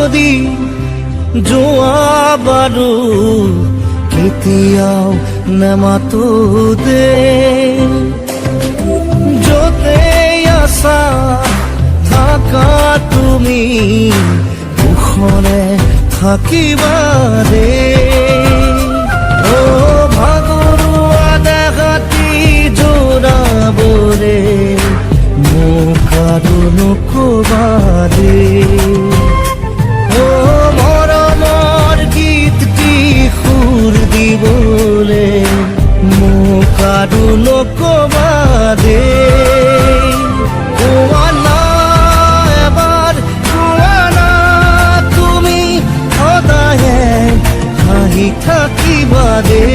যদি যোৱা বাৰু কেতিয়াও নেমাতো দে য'তে আছা থাকা তুমি কুশলে থাকিবা দে ও ভাগৰুৱা দেহাতি জোৰাবৰে মোক আৰু নকবা দে ও মৰমৰ গীতটি সুৰ দিবলে মোক আৰু নকবা দে কোৱা না এবাৰ কোৱা না তুমি সদায়ে হাঁহি থাকিবা দে